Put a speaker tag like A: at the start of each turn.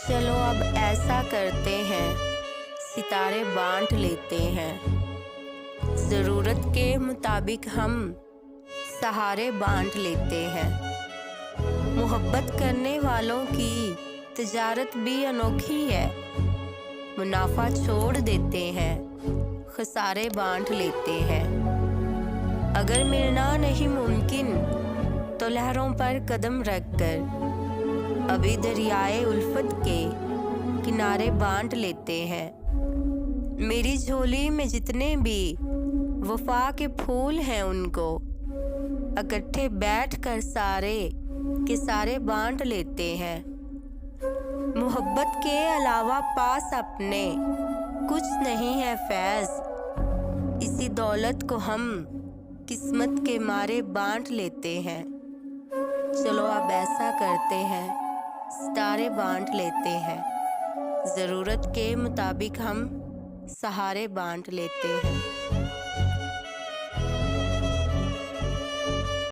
A: चलो अब ऐसा करते हैं, सितारे बांट लेते हैं। ज़रूरत के मुताबिक हम सहारे बांट लेते हैं। मोहब्बत करने वालों की तिजारत भी अनोखी है। मुनाफा छोड़ देते हैं, खसारे बांट लेते हैं। अगर मिलना नहीं मुमकिन तो लहरों पर कदम रखकर अभी दरियाए उल्फत के किनारे बांट लेते हैं। मेरी झोली में जितने भी वफा के फूल हैं उनको इकट्ठे बैठकर सारे के सारे बांट लेते हैं। मोहब्बत के अलावा पास अपने कुछ नहीं है फैज़, इसी दौलत को हम किस्मत के मारे बांट लेते हैं। चलो अब ऐसा करते हैं, सितारे बांट लेते हैं। ज़रूरत के मुताबिक हम सहारे बांट लेते हैं।